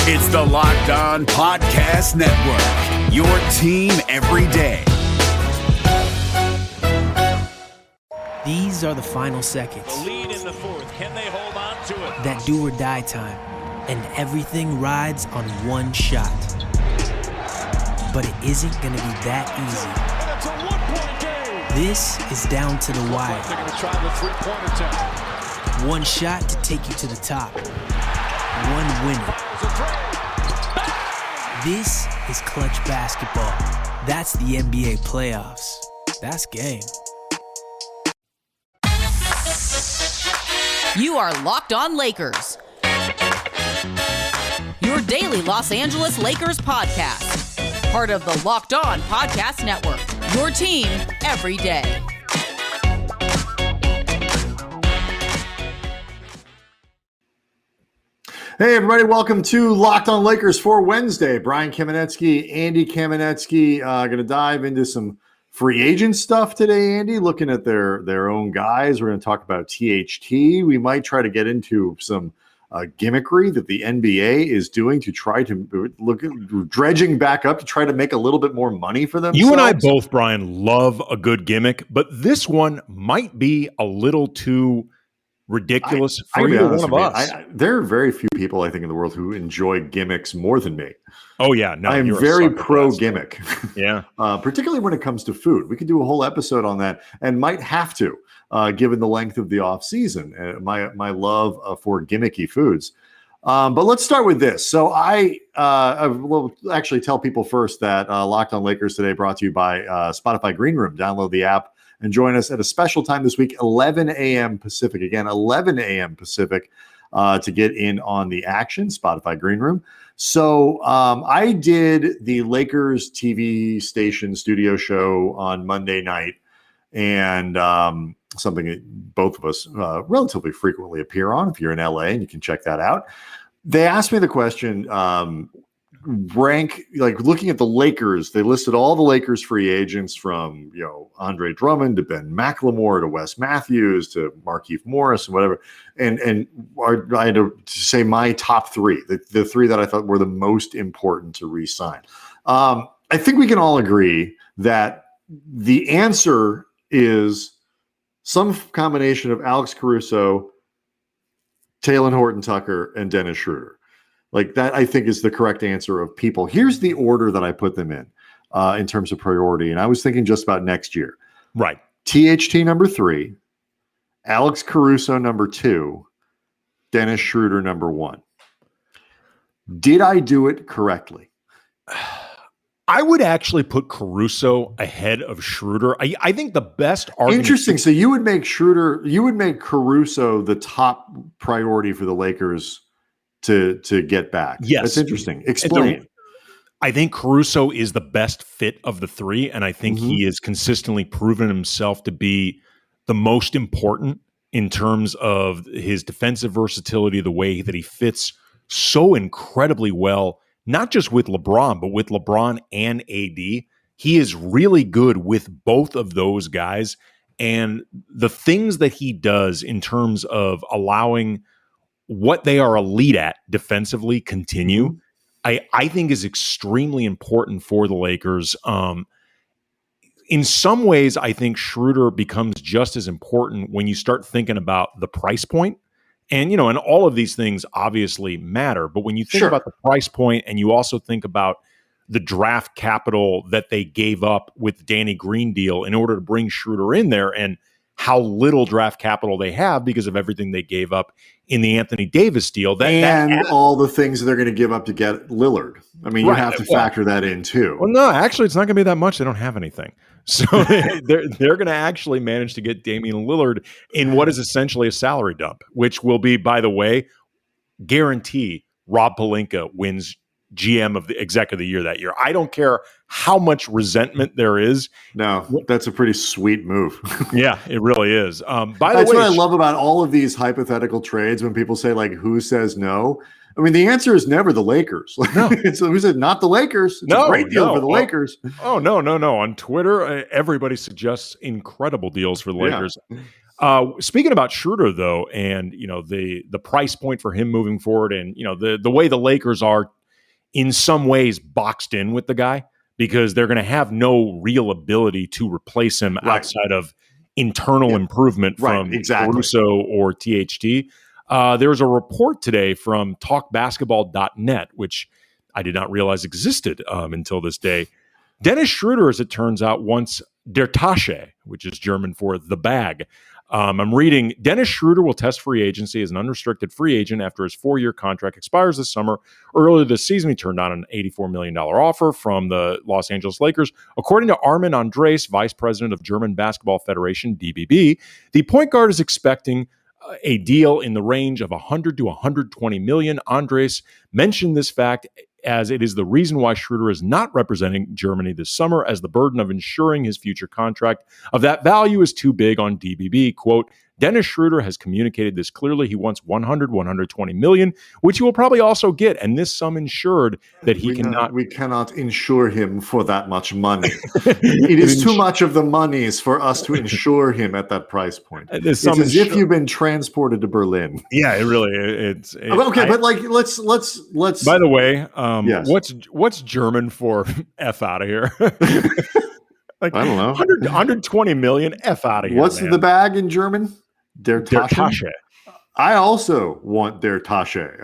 It's the Locked On Podcast Network, your team every day. These are the final seconds. The lead in the fourth. Can they hold on to it? That do or die time. And everything rides on one shot. But it isn't going to be that easy. And it's a one-point game. This is down to the wire. They're going to try the three-point attempt. One shot to take you to the top. One winner. This is clutch basketball. That's the NBA playoffs. That's game. You are Locked On Lakers, your daily Los Angeles Lakers podcast. Part of the Locked On Podcast Network, your team every day. Hey, everybody. Welcome to Locked On Lakers for Wednesday. Brian Kamenetsky, Andy Kamenetsky, going to dive into some free agent stuff today, Andy, looking at their own guys. We're going to talk about THT. We might try to get into some gimmickry that the NBA is doing to try to look at dredging back up to try to make a little bit more money for themselves. You and I both, Brian, love a good gimmick, but this one might be a little too ridiculous for either one of us. There are very few people, I think, in the world who enjoy gimmicks more than me. Oh, yeah. No, I'm very pro gimmick. Yeah. Particularly when it comes to food. We could do a whole episode on that and might have to, given the length of the off season, my love for gimmicky foods. But let's start with this. So I will actually tell people first that Locked On Lakers today brought to you by Spotify Green Room. Download the app and join us at a special time this week, 11 a.m. Pacific. Again, 11 a.m. Pacific to get in on the action, Spotify Green Room. So I did the Lakers TV station studio show on Monday night, and something that both of us relatively frequently appear on if you're in LA, and you can check that out. They asked me the question, rank, like looking at the Lakers, they listed all the Lakers free agents from, Andre Drummond to Ben McLemore to Wes Matthews to Markieff Morris and whatever. And I had to say my top three, the three that I thought were the most important to re-sign. I think we can all agree that the answer is some combination of Alex Caruso, Talen Horton-Tucker, and Dennis Schroeder. Like that, I think, is the correct answer of people. Here's the order that I put them in terms of priority. And I was thinking just about next year. Right. THT number 3, Alex Caruso number 2, Dennis Schroeder number 1. Did I do it correctly? I would actually put Caruso ahead of Schroeder. I think the best argument. Interesting. So you would make Caruso the top priority for the Lakers to get back. Yes. That's interesting. Explain. I think Caruso is the best fit of the three, and I think he has consistently proven himself to be the most important in terms of his defensive versatility, the way that he fits so incredibly well, not just with LeBron, but with LeBron and AD. He is really good with both of those guys, and the things that he does in terms of allowing what they are elite at defensively continue, I think is extremely important for the Lakers. In some ways, I think Schroeder becomes just as important when you start thinking about the price point. And, and all of these things obviously matter. But when you think about the price point and you also think about the draft capital that they gave up with the Danny Green deal in order to bring Schroeder in there, and how little draft capital they have because of everything they gave up in the Anthony Davis deal. All the things that they're going to give up to get Lillard. I mean, you have to factor that in too. Well, no, actually, it's not going to be that much. They don't have anything. So they're going to actually manage to get Damian Lillard in what is essentially a salary dump, which will be, by the way, guarantee Rob Pelinka wins GM of the Exec of the Year that year. I don't care how much resentment there is. No, that's a pretty sweet move. Yeah, it really is. That's what I love about all of these hypothetical trades when people say, like, who says no? I mean, the answer is never the Lakers. No. Who said not the Lakers? It's a great deal for the Lakers. Oh, no. On Twitter, everybody suggests incredible deals for the Lakers. Speaking about Schroeder, though, and the price point for him moving forward, and the way the Lakers are in some ways boxed in with the guy because they're going to have no real ability to replace him outside of internal improvement from Caruso or THT. There was a report today from talkbasketball.net, which I did not realize existed until this day. Dennis Schroeder, as it turns out, wants der Tasche, which is German for the bag. I'm reading, Dennis Schroeder will test free agency as an unrestricted free agent after his 4-year contract expires this summer. Earlier this season, he turned down an $84 million offer from the Los Angeles Lakers. According to Armin Andres, vice president of German Basketball Federation, DBB, the point guard is expecting a deal in the range of 100 to 120 million. Andres mentioned this fact as it is the reason why Schroeder is not representing Germany this summer, as the burden of ensuring his future contract of that value is too big on DBB. Quote, Dennis Schroeder has communicated this clearly. He wants 100, 120 million, which he will probably also get. And this sum ensured that he cannot. We cannot insure him for that much money. It is too much of the monies for us to insure him at that price point. It's as if you've been transported to Berlin. Yeah, it really. It's okay, but like let's. By the way, yes. What's German for F out of here? Like, I don't know. 120 million, F out of here. What's the bag in German? Der Tasche. I also want der Tasche.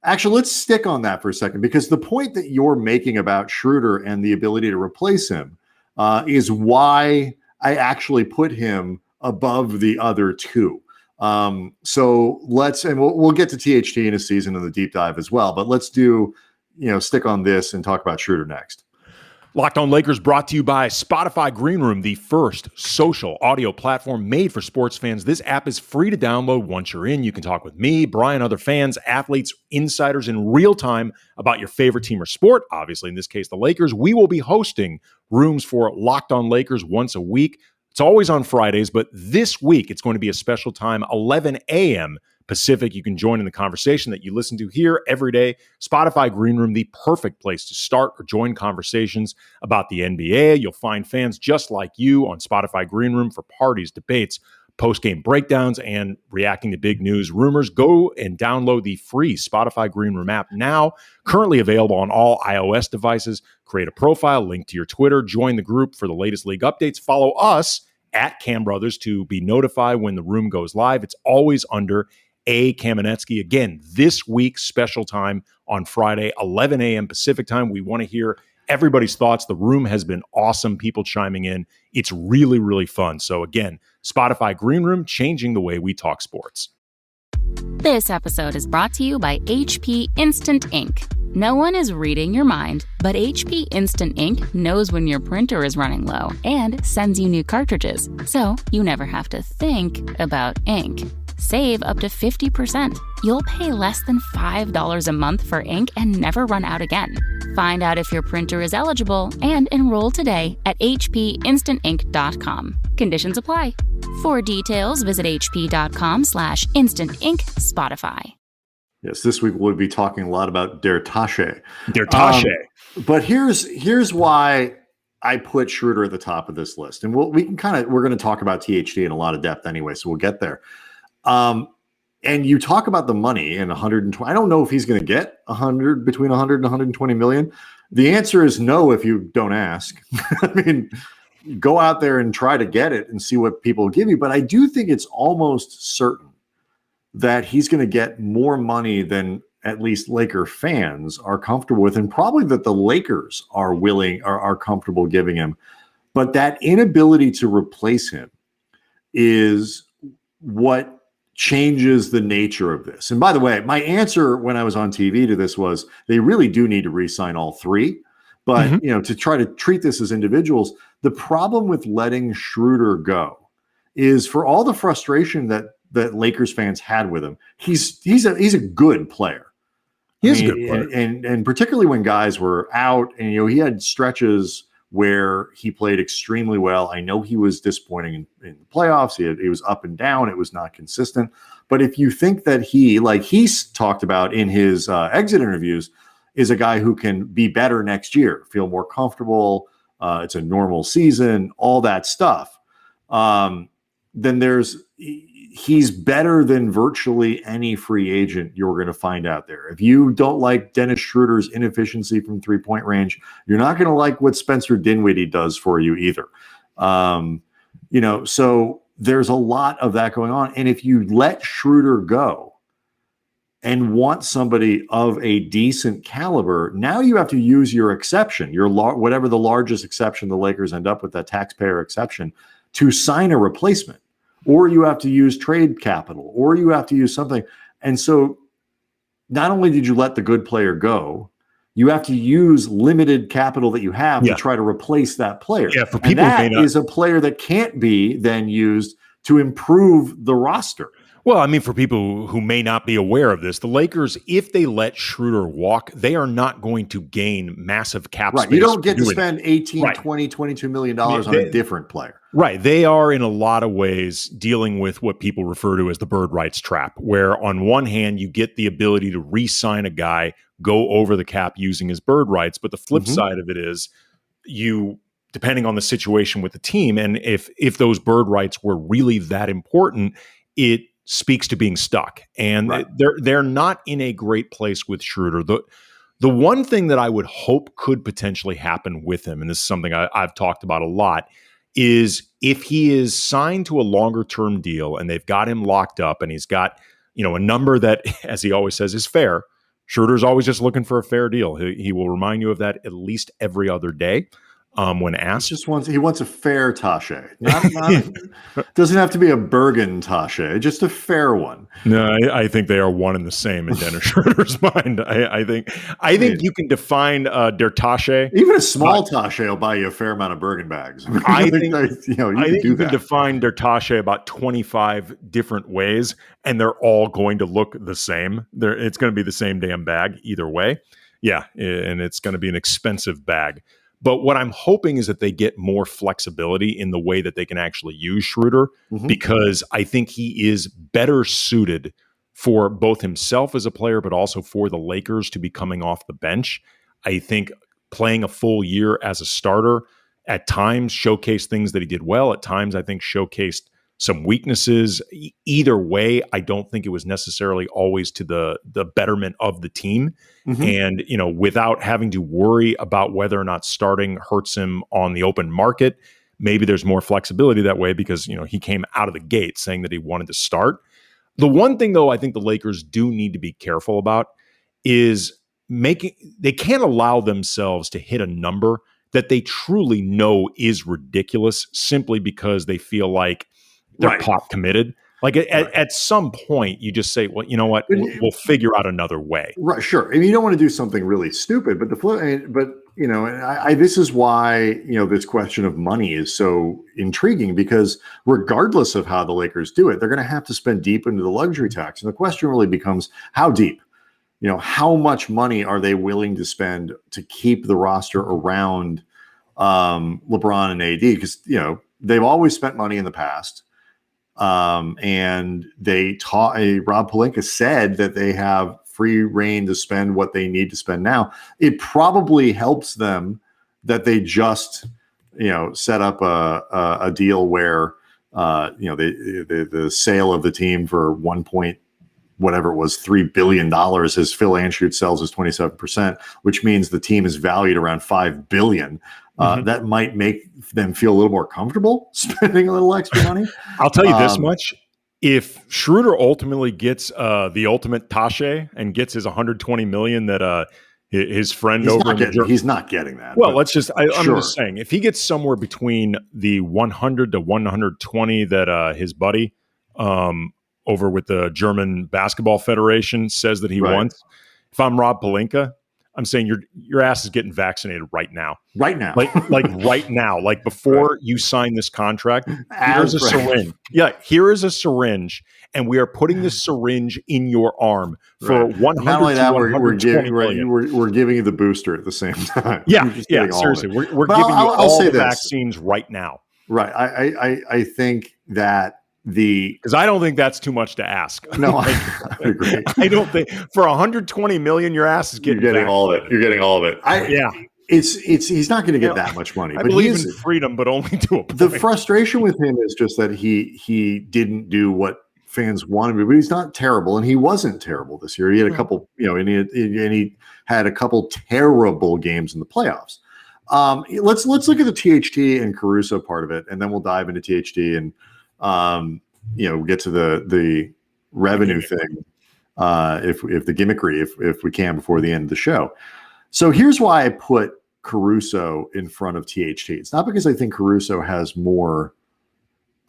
Let's stick on that for a second, because the point that you're making about Schroeder and the ability to replace him is why I actually put him above the other two. So we'll get to THT in a season in the deep dive as well, but let's stick on this and talk about Schroeder next. Locked On Lakers brought to you by Spotify Green Room, the first social audio platform made for sports fans. This app is free to download. Once you're in, you can talk with me, Brian, other fans, athletes, insiders in real time about your favorite team or sport. Obviously, in this case, the Lakers. We will be hosting rooms for Locked On Lakers once a week. It's always on Fridays, but this week it's going to be a special time, 11 a.m. Pacific. You can join in the conversation that you listen to here every day. Spotify Green Room, the perfect place to start or join conversations about the NBA. You'll find fans just like you on Spotify Green Room for parties, debates, post-game breakdowns, and reacting to big news rumors. Go and download the free Spotify Green Room app now, currently available on all iOS devices. Create a profile, link to your Twitter, join the group for the latest league updates. Follow us at Cam Brothers to be notified when the room goes live. It's always under A. Kamenetsky. Again, this week, special time on Friday, 11 a.m. Pacific time. We want to hear everybody's thoughts. The room has been awesome. People chiming in. It's really, really fun. So again, Spotify Green Room, changing the way we talk sports. This episode is brought to you by HP Instant Ink. No one is reading your mind, but HP Instant Ink knows when your printer is running low and sends you new cartridges, so you never have to think about ink. Save up to 50%. You'll pay less than $5 a month for ink and never run out again. Find out if your printer is eligible and enroll today at hpinstantink.com. Conditions apply. For details, visit hp.com/instantink Spotify. Yes, this week we'll be talking a lot about der Tasche. Der Tasche. But here's why I put Schroeder at the top of this list. And we're going to talk about THT in a lot of depth anyway, so we'll get there. And you talk about the money and 120. I don't know if he's going to get between 100 and 120 million. The answer is no if you don't ask. I mean, go out there and try to get it and see what people give you. But I do think it's almost certain that he's going to get more money than at least Laker fans are comfortable with, and probably that the Lakers are comfortable giving him. But that inability to replace him is what changes the nature of this. And by the way, my answer when I was on TV to this was they really do need to re-sign all three. But to try to treat this as individuals, the problem with letting Schroeder go is, for all the frustration that Lakers fans had with him, he's a good player. He's a good player, and particularly when guys were out, and he had stretches where he played extremely well. I know he was disappointing in the playoffs. He was up and down. It was not consistent. But if you think that he's talked about in his exit interviews, is a guy who can be better next year, feel more comfortable. It's a normal season, all that stuff. then he's better than virtually any free agent you're going to find out there. If you don't like Dennis Schroeder's inefficiency from 3-point range, you're not going to like what Spencer Dinwiddie does for you either. So there's a lot of that going on. And if you let Schroeder go and want somebody of a decent caliber, now you have to use your exception, whatever the largest exception the Lakers end up with, that taxpayer exception, to sign a replacement. Or you have to use trade capital, or you have to use something. And so not only did you let the good player go, you have to use limited capital that you have to try to replace that player. Yeah, for people and that is a player that can't be then used to improve the roster. Well, I mean, for people who may not be aware of this, the Lakers, if they let Schroeder walk, they are not going to gain massive cap space. You don't get to spend 18, 20, $22 million on a different player. Right. They are in a lot of ways dealing with what people refer to as the bird rights trap, where on one hand, you get the ability to re-sign a guy, go over the cap using his bird rights. But the flip side of it is depending on the situation with the team, and if those bird rights were really that important, it speaks to being stuck. And they're not in a great place with Schroeder. The one thing that I would hope could potentially happen with him, and this is something I've talked about a lot, is if he is signed to a longer term deal and they've got him locked up and he's got, a number that, as he always says, is fair. Schroeder's always just looking for a fair deal. He will remind you of that at least every other day. When asked, he wants a fair Tache. Doesn't have to be a Bergen Tache, just a fair one. No, I think they are one and the same in Dennis Schroeder's mind. I think you can define der Tache. Even a small Tache will buy you a fair amount of Bergen bags. I think you can define der Tache about 25 different ways, and they're all going to look the same. It's going to be the same damn bag either way. Yeah, and it's going to be an expensive bag. But what I'm hoping is that they get more flexibility in the way that they can actually use Schroeder, because I think he is better suited for both himself as a player, but also for the Lakers to be coming off the bench. I think playing a full year as a starter at times showcased things that he did well. At times, I think showcased some weaknesses. Either way, I don't think it was necessarily always to the betterment of the team. And, without having to worry about whether or not starting hurts him on the open market, maybe there's more flexibility that way because, he came out of the gate saying that he wanted to start. The one thing, though, I think the Lakers do need to be careful about is they can't allow themselves to hit a number that they truly know is ridiculous simply because they feel like they're pop committed. Like at some point, you just say, well, you know what, we'll figure out another way. Right, sure. I mean, you don't want to do something really stupid, but this is why this question of money is so intriguing, because regardless of how the Lakers do it, they're going to have to spend deep into the luxury tax, and the question really becomes how deep. How much money are they willing to spend to keep the roster around LeBron and AD? Because they've always spent money in the past. And Rob Pelinka said that they have free reign to spend what they need to spend now. It probably helps them that they just, set up a deal where, the sale of the team for $3 billion as Phil Anschutz sells his 27%, which means the team is valued around $5 billion. That might make them feel a little more comfortable spending a little extra money. I'll tell you this much. If Schroeder ultimately gets the ultimate Tache and gets his $120 million that his friend he's not getting that. Well, I'm just saying, if he gets somewhere between the 100 to 120 that his buddy over with the German Basketball Federation says that he wants, if I'm Rob Pelinka, I'm saying your ass is getting vaccinated right now. Right now. Like right now. Like before you sign this contract, here's a syringe. Yeah, here is a syringe, and we are putting this syringe in your arm for 100 Not only that, we're giving you the booster at the same time. Yeah, seriously. We're giving you all the vaccines right now. Right. I think that because I don't think that's too much to ask. No, I agree. I don't think for $120 million, your ass is getting all of it. You're getting all of it. he's not going to get that much money. I but believe in freedom, but only to a point. The frustration with him is just that he didn't do what fans wanted him, but he's not terrible, and he wasn't terrible this year. He had a couple, and he had a couple terrible games in the playoffs. Let's look at the THT and Caruso part of it, and then we'll dive into THT and get to the revenue thing if the gimmickry if we can before the end of the show. So here's why I put Caruso in front of THT. It's not because I think Caruso has more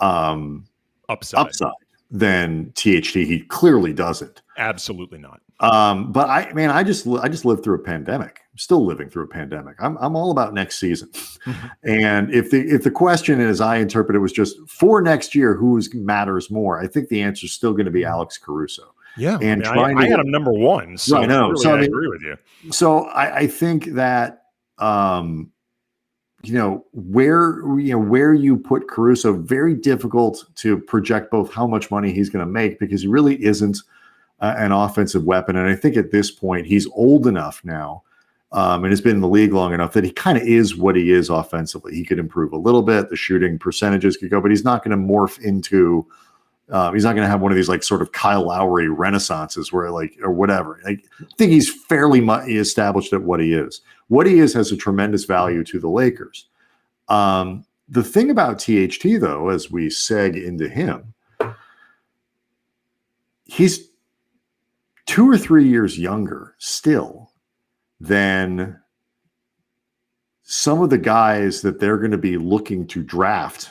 upside than THT. He clearly doesn't. Absolutely not. But I just lived through a pandemic. I'm still living through a pandemic. I'm all about next season. And if the question, as I interpret it, was just for next year, who matters more, I think the answer is still going to be Alex Caruso. Yeah, and I had him number one. So I know. Really, so I agree with you. So I think that where you put Caruso, very difficult to project both how much money he's going to make, because he really isn't an offensive weapon. And I think at this point he's old enough now and has been in the league long enough that he kind of is what he is offensively. He could improve a little bit. The shooting percentages could go, but he's not going to morph into he's not going to have one of these like sort of Kyle Lowry renaissances where or whatever. I think he's fairly established at what he is. What he is has a tremendous value to the Lakers. The thing about THT, though, as we seg into him, he's 2 or 3 years younger still than some of the guys that they're going to be looking to draft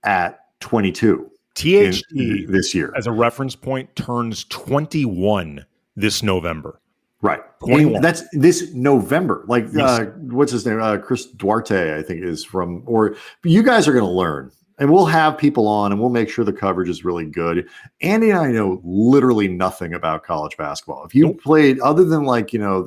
at 22. THT this year, as a reference point, turns 21 this November. Right. 21. That's this November. Like, what's his name? Chris Duarte, I think, is from, or you guys are going to learn, and we'll have people on and we'll make sure the coverage is really good. Andy and I know literally nothing about college basketball. If you played, other than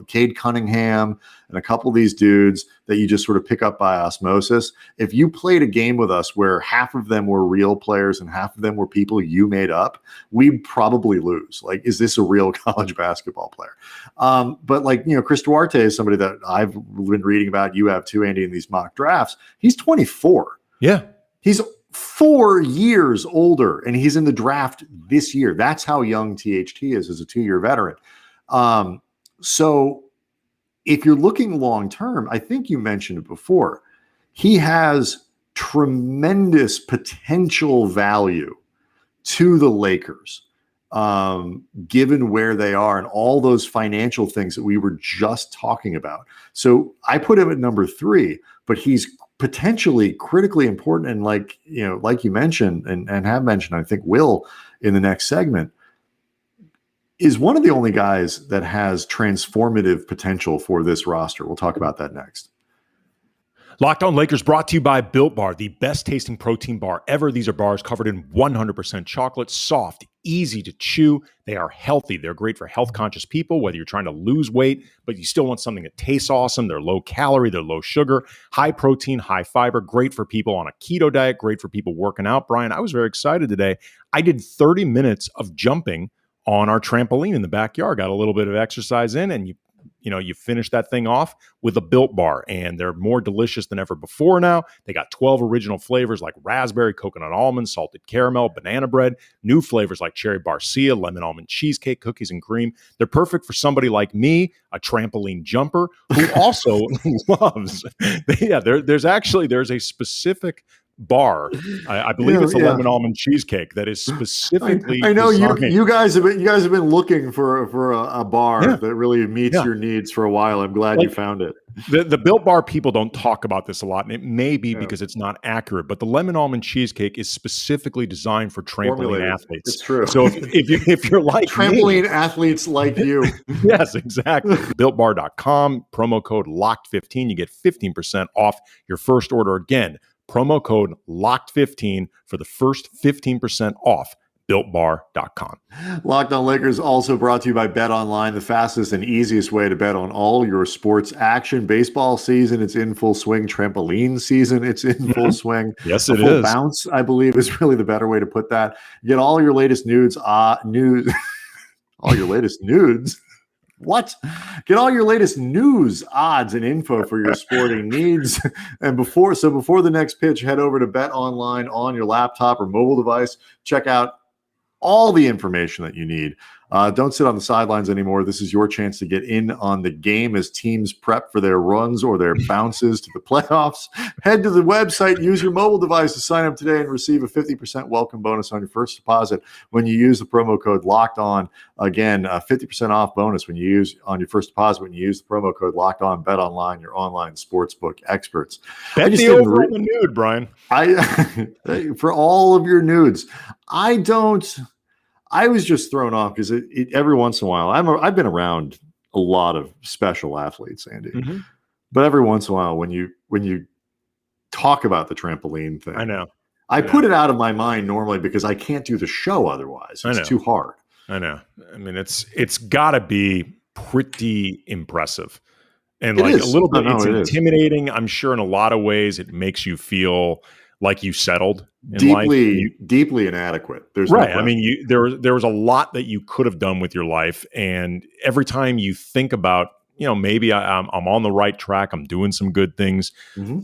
Cade Cunningham and a couple of these dudes that you just sort of pick up by osmosis, if you played a game with us where half of them were real players and half of them were people you made up, we'd probably lose. Like, is this a real college basketball player? But Chris Duarte is somebody that I've been reading about. You have too, Andy, in these mock drafts. He's 24. Yeah. He's 4 years older, and he's in the draft this year. That's how young THT is as a 2-year veteran. So if you're looking long-term, I think you mentioned it before, he has tremendous potential value to the Lakers, given where they are and all those financial things that we were just talking about. So I put him at number 3, but he's potentially critically important. And like you mentioned and have mentioned, I think will in the next segment, is one of the only guys that has transformative potential for this roster. We'll talk about that next. Locked On Lakers brought to you by Built Bar, the best tasting protein bar ever. These are bars covered in 100% chocolate, soft, easy to chew. They are healthy. They're great for health conscious people, whether you're trying to lose weight, but you still want something that tastes awesome. They're low calorie, they're low sugar, high protein, high fiber, great for people on a keto diet, great for people working out. Brian, I was very excited today. I did 30 minutes of jumping on our trampoline in the backyard, got a little bit of exercise in, and you finish that thing off with a Built Bar, and they're more delicious than ever before now. They got 12 original flavors like raspberry, coconut almond, salted caramel, banana bread, new flavors like cherry barcia, lemon almond cheesecake, cookies and cream. They're perfect for somebody like me, a trampoline jumper, who also loves. There's a specific bar. I believe it's a lemon almond cheesecake that is specifically. I know you guys have been looking for a bar that really meets your needs for a while. I'm glad you found it. The Built Bar people don't talk about this a lot, and it may be because it's not accurate. But the lemon almond cheesecake is specifically designed for trampoline athletes. It's true. So if you're like trampoline athletes like you, yes, exactly. BuiltBar.com, promo code LOCKED15, you get 15% off your first order. Again, promo code LOCKED15 for the first 15% off. BuiltBar.com. Locked On Lakers also brought to you by Bet Online, the fastest and easiest way to bet on all your sports action. Baseball season, it's in full swing. Trampoline season, it's in full swing. Yes, it is. Bounce, I believe, is really the better way to put that. Get all your latest nudes. All your latest nudes. What? Get all your latest news, odds, and info for your sporting needs. And before the next pitch, head over to Bet Online on your laptop or mobile device. Check out all the information that you need. Don't sit on the sidelines anymore. This is your chance to get in on the game as teams prep for their runs or their bounces to the playoffs. Head to the website, use your mobile device to sign up today and receive a 50% welcome bonus on your first deposit when you use the promo code Locked On. Again, 50% off bonus when you use on your first deposit when you use the promo code Locked On. Bet Online, your online sportsbook experts. Bet the over on the nude, Brian. For all of your nudes, I was just thrown off because every once in a while, I've been around a lot of special athletes, Andy. Mm-hmm. But every once in a while, when you talk about the trampoline thing, I put it out of my mind normally because I can't do the show otherwise. It's too hard. I know. I mean, it's got to be pretty impressive, and a little bit. It's intimidating. I'm sure in a lot of ways it makes you feel like you settled in life. Deeply inadequate. There's right. No I mean, there was a lot that you could have done with your life, and every time you think about, maybe I'm on the right track, I'm doing some good things. Mm-hmm.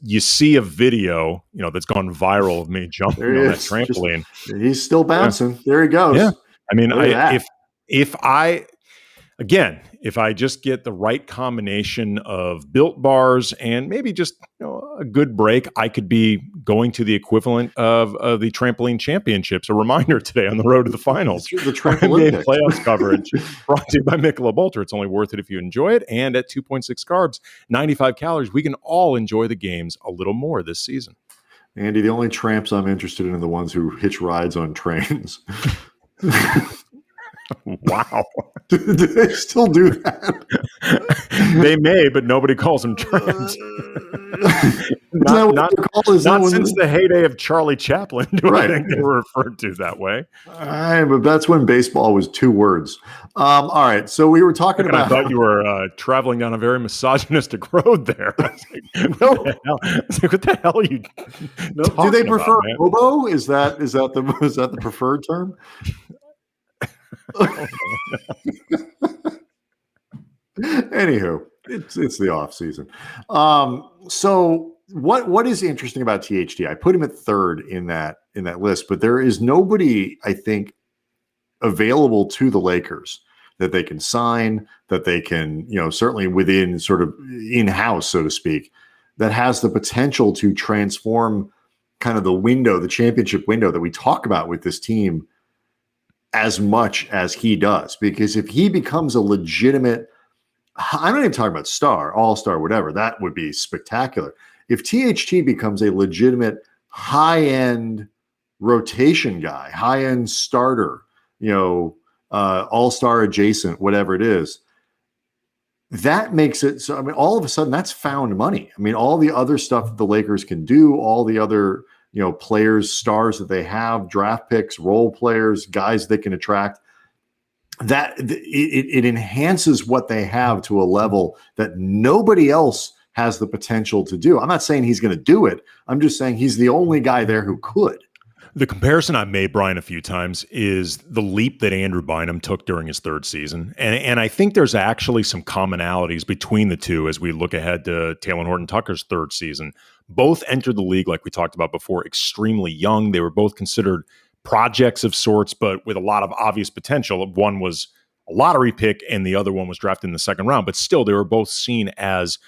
You see a video, that's gone viral of me jumping on that trampoline. He's still bouncing. Yeah. There he goes. Yeah. I mean, if I just get the right combination of Built bars and maybe just a good break, I could be going to the equivalent of the trampoline championships. A reminder today on the road to the finals. The trampoline playoffs coverage brought to you by Michelob Ultra. It's only worth it if you enjoy it. And at 2.6 carbs, 95 calories, we can all enjoy the games a little more this season. Andy, the only tramps I'm interested in are the ones who hitch rides on trains. Wow. Do they still do that? They may, but nobody calls them tramps. Not since the heyday of Charlie Chaplin do I think they were referred to that way. But that's when baseball was 2 words. All right, so we were talking about... I thought you were traveling down a very misogynistic road there. What the hell are you do they prefer hobo? Is that the preferred term? Anywho, it's the off season. So what is interesting about THT? I put him at 3rd in that list, but there is nobody, I think, available to the Lakers that they can sign, that they can, certainly within sort of in-house, so to speak, that has the potential to transform kind of the championship window that we talk about with this team as much as he does. Because if he becomes a legitimate, I'm not even talking about star, all-star, whatever, that would be spectacular. If THT becomes a legitimate high-end rotation guy, high-end starter, all-star adjacent, whatever it is, that makes it so. I mean, all of a sudden, that's found money. I mean, all the other stuff that the Lakers can do, all the other players, stars that they have, draft picks, role players, guys they can attract, that it enhances what they have to a level that nobody else has the potential to do. I'm not saying he's going to do it. I'm just saying he's the only guy there who could. The comparison I've made, Brian, a few times is the leap that Andrew Bynum took during his 3rd season. And I think there's actually some commonalities between the two as we look ahead to Talen Horton-Tucker's 3rd season. Both entered the league, like we talked about before, extremely young. They were both considered projects of sorts, but with a lot of obvious potential. One was a lottery pick and the other one was drafted in the 2nd round. But still, they were both seen as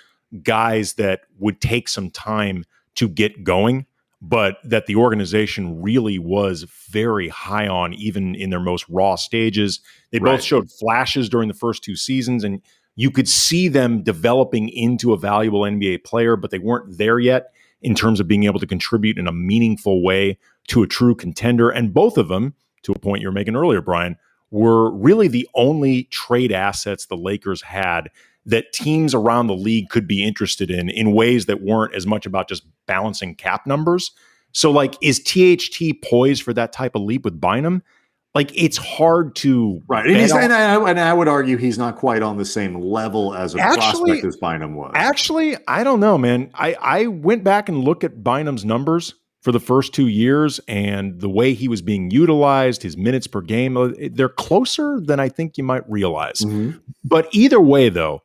guys that would take some time to get going, but that the organization really was very high on, even in their most raw stages. They both showed flashes during the first 2 seasons, and you could see them developing into a valuable NBA player, but they weren't there yet in terms of being able to contribute in a meaningful way to a true contender. And both of them, to a point you were making earlier, Brian, were really the only trade assets the Lakers had that teams around the league could be interested in ways that weren't as much about just balancing cap numbers. So, is THT poised for that type of leap with Bynum? It's hard to... Right. And I would argue he's not quite on the same level as a prospect as Bynum was. Actually, I don't know, man. I went back and looked at Bynum's numbers for the first 2 years, and the way he was being utilized, his minutes per game, they're closer than I think you might realize. Mm-hmm. But either way, though,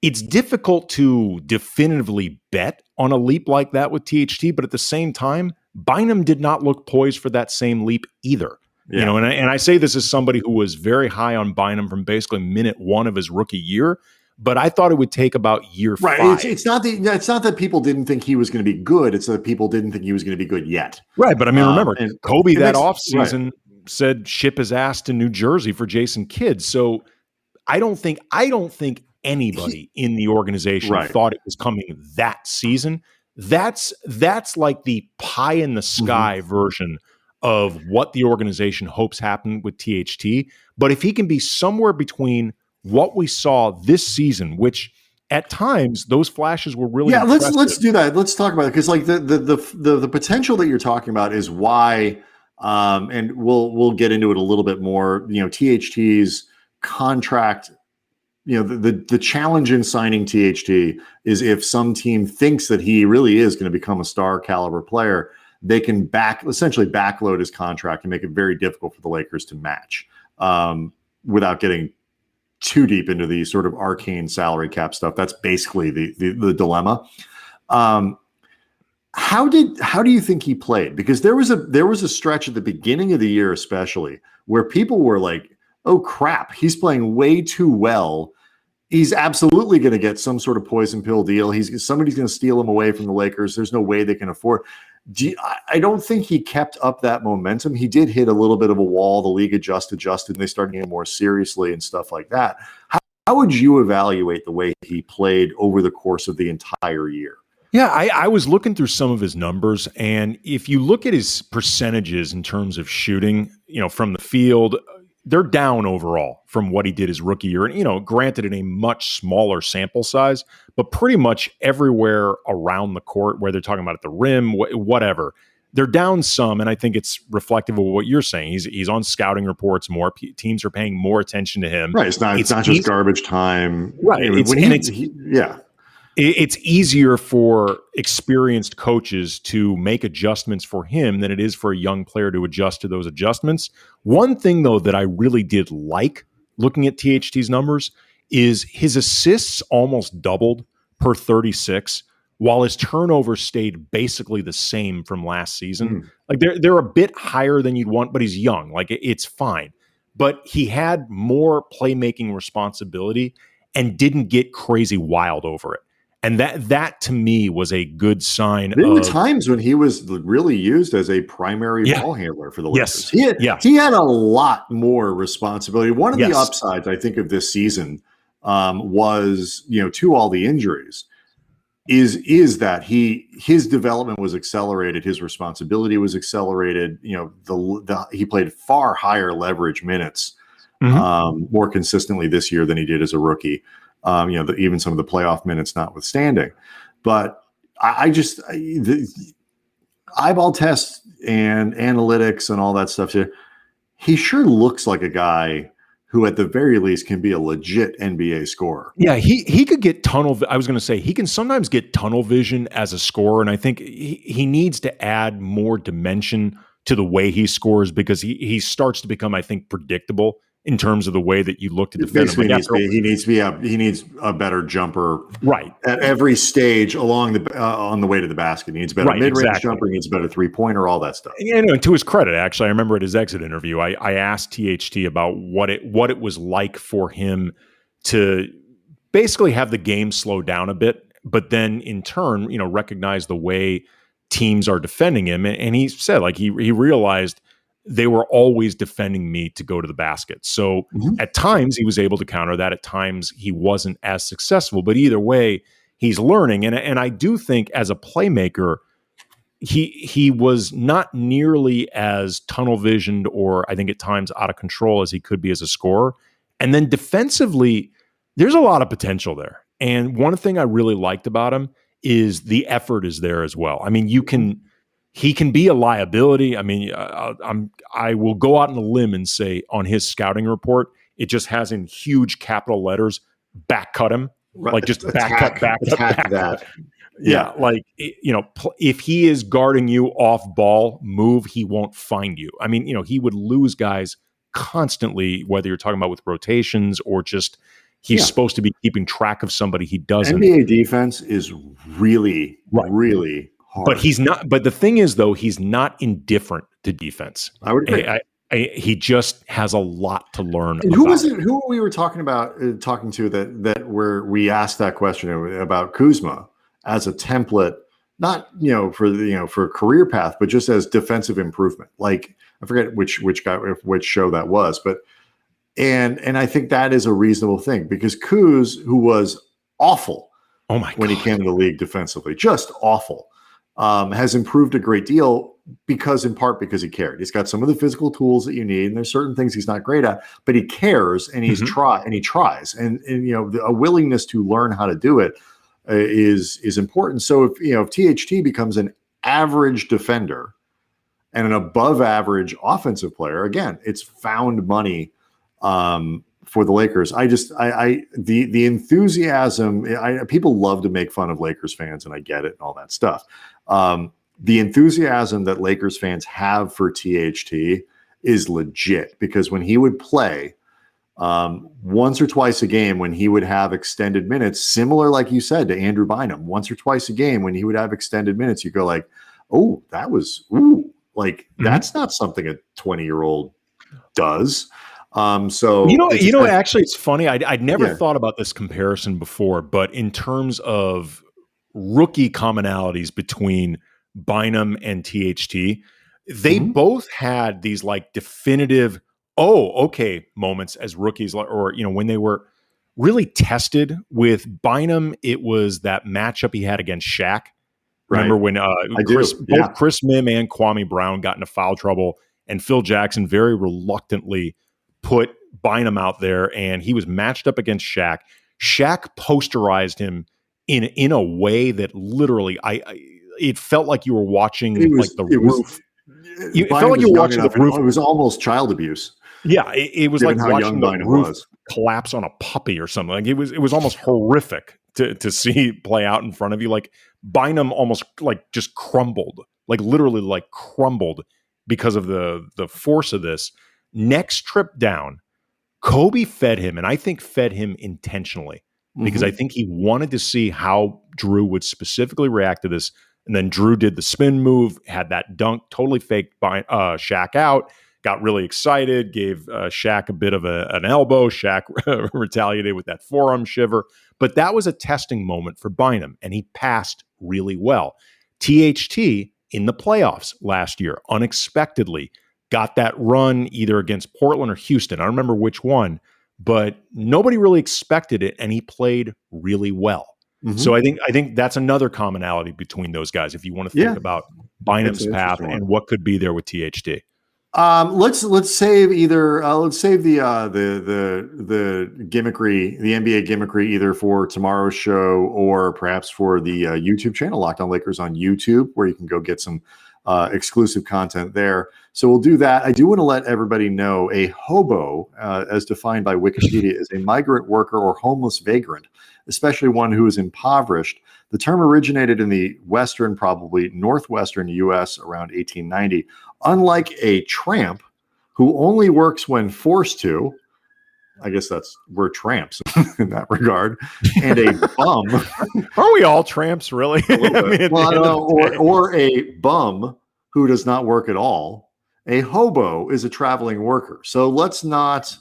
it's difficult to definitively bet on a leap like that with THT, but at the same time, Bynum did not look poised for that same leap either. Yeah. You know, and I say this as somebody who was very high on Bynum from basically minute 1 of his rookie year, but I thought it would take about year 5. Right. It's not that people didn't think he was going to be good. It's that people didn't think he was going to be good yet. Right. But I mean, remember, Kobe that offseason said ship his ass to New Jersey for Jason Kidd. So I don't think anybody in the organization thought it was coming that season. That's like the pie in the sky version of what the organization hopes happened with THT. But if he can be somewhere between what we saw this season, which at times those flashes were really impressive. let's do that. Let's talk about it, because like the potential that you're talking about is why, and we'll get into it a little bit more. You know, THT's contract. You know, the challenge in signing THT is if some team thinks that he really is going to become a star caliber player, they can essentially backload his contract and make it very difficult for the Lakers to match, without getting too deep into the sort of arcane salary cap stuff. That's basically the dilemma. How do you think he played? Because there was a stretch at the beginning of the year, especially, where people were like, oh crap, he's playing way too well. He's absolutely going to get some sort of poison pill deal. Somebody's going to steal him away from the Lakers. There's no way they can afford. I don't think he kept up that momentum. He did hit a little bit of a wall. The league adjusted, and they started getting more seriously and stuff like that. How would you evaluate the way he played over the course of the entire year? Yeah, I was looking through some of his numbers, and if you look at his percentages in terms of shooting, you know, from the field, they're down overall from what he did his rookie year. And, you know, granted in a much smaller sample size, but pretty much everywhere around the court, where they're talking about at the rim, whatever, they're down some. And I think it's reflective of what you're saying. He's on scouting reports more. Teams are paying more attention to him. Right. It's not just garbage time. Right. It's easier for experienced coaches to make adjustments for him than it is for a young player to adjust to those adjustments. One thing, though, that I really did like looking at THT's numbers is his assists almost doubled per 36, while his turnovers stayed basically the same from last season. Like they're a bit higher than you'd want, but he's young. Like it's fine. But he had more playmaking responsibility and didn't get crazy wild over it. And that to me was a good sign. There were times when he was really used as a primary ball handler for the Lakers. He had a lot more responsibility. One of the upsides, I think, of this season was, you know, to all the injuries, is that his development was accelerated, his responsibility was accelerated. You know, he played far higher leverage minutes more consistently this year than he did as a rookie. You know, even some of the playoff minutes notwithstanding. But the eyeball tests and analytics and all that stuff, he sure looks like a guy who at the very least can be a legit NBA scorer. Yeah, he could get I was going to say, he can sometimes get tunnel vision as a scorer, and I think he needs to add more dimension to the way he scores, because he starts to become, I think, predictable in terms of the way that you look to defend him. He needs a better jumper, right, at every stage along on the way to the basket. He needs a better mid-range jumper. He needs a better three-pointer. All that stuff. And to his credit, actually, I remember at his exit interview, I asked THT about what it was like for him to basically have the game slow down a bit, but then in turn, you know, recognize the way teams are defending him. And he said, like, he realized they were always defending me to go to the basket. So at times he was able to counter that. At times he wasn't as successful. But either way, he's learning. And I do think as a playmaker, he was not nearly as tunnel visioned, or I think at times out of control, as he could be as a scorer. And then defensively, there's a lot of potential there. And one thing I really liked about him is the effort is there as well. I mean, he can be a liability. I mean, I will go out on a limb and say on his scouting report, it just has in huge capital letters, back cut him. Right. Like just back cut. Yeah, like, if he is guarding you off ball move, he won't find you. I mean, he would lose guys constantly, whether you're talking about with rotations or just he's supposed to be keeping track of somebody he doesn't. NBA defense is really, really hard. But he's not. But the thing is, though, he's not indifferent to defense. I would agree. He just has a lot to learn. And who was it? Who we were talking to that where we asked that question about Kuzma as a template, not for a career path, but just as defensive improvement. Like, I forget which show that was, but and I think that is a reasonable thing, because Kuz, who was awful when he came to the league defensively, just awful, has improved a great deal in part because he cared. He's got some of the physical tools that you need, and there's certain things he's not great at, but he cares and he tries, and a willingness to learn how to do it is important. So if THT becomes an average defender and an above average offensive player, again, it's found money for the Lakers. The enthusiasm, people love to make fun of Lakers fans, and I get it and all that stuff. The enthusiasm that Lakers fans have for THT is legit, because when he would play once or twice a game, when he would have extended minutes, similar, like you said, to Andrew Bynum, once or twice a game when he would have extended minutes, you go like, oh, that's not something a 20-year-old does. Actually, it's funny. I'd never thought about this comparison before, but in terms of rookie commonalities between Bynum and THT, they both had these like definitive moments as rookies, or when they were really tested. With Bynum, it was that matchup he had against Shaq. Remember when both Chris Mim and Kwame Brown got into foul trouble, and Phil Jackson very reluctantly put Bynum out there, and he was matched up against Shaq. Shaq posterized him in a way that literally it felt like you were watching the roof. It felt like you were watching the roof. It was almost child abuse. Yeah, it was like watching the roof collapse on a puppy or something. Like it was almost horrific to see play out in front of you. Like Bynum almost like just crumbled, like literally like crumbled because of the force of this. Next trip down, Kobe fed him, and I think fed him intentionally, because I think he wanted to see how Drew would specifically react to this. And then Drew did the spin move, had that dunk, totally faked Shaq out, got really excited, gave Shaq a bit of an elbow. Shaq retaliated with that forearm shiver. But that was a testing moment for Bynum, and he passed really well. THT in the playoffs last year, unexpectedly, got that run either against Portland or Houston. I don't remember which one, but nobody really expected it, and he played really well. So I think that's another commonality between those guys, if you want to think about Bynum's path and what could be there with THT. Let's save the gimmickry, the NBA gimmickry, either for tomorrow's show or perhaps for the YouTube channel, Locked On Lakers on YouTube, where you can go get some exclusive content there. So we'll do that. I do want to let everybody know a hobo, as defined by Wikipedia, is a migrant worker or homeless vagrant, especially one who is impoverished. The term originated in the western, probably northwestern U.S. around 1890. Unlike a tramp who only works when forced to, I guess we're tramps in that regard, and a bum. Are we all tramps, really? Or a bum who does not work at all. A hobo is a traveling worker. So let's not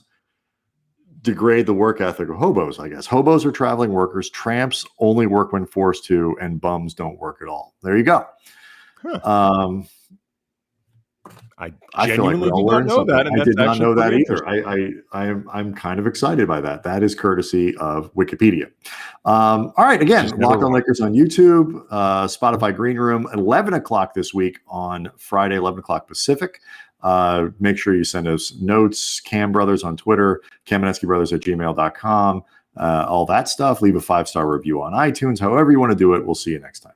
degrade the work ethic of hobos, I guess. Hobos are traveling workers. Tramps only work when forced to, and bums don't work at all. There you go. I feel like we all learned something. I did not know that either. I'm kind of excited by that. That is courtesy of Wikipedia. All right. Again, Locked On Lakers on YouTube, Spotify Green Room, 11 o'clock this week on Friday, 11 o'clock Pacific. Make sure you send us notes. Cam Brothers on Twitter, KamenetskyBrothers@gmail.com. All that stuff. Leave a 5-star review on iTunes. However you want to do it. We'll see you next time.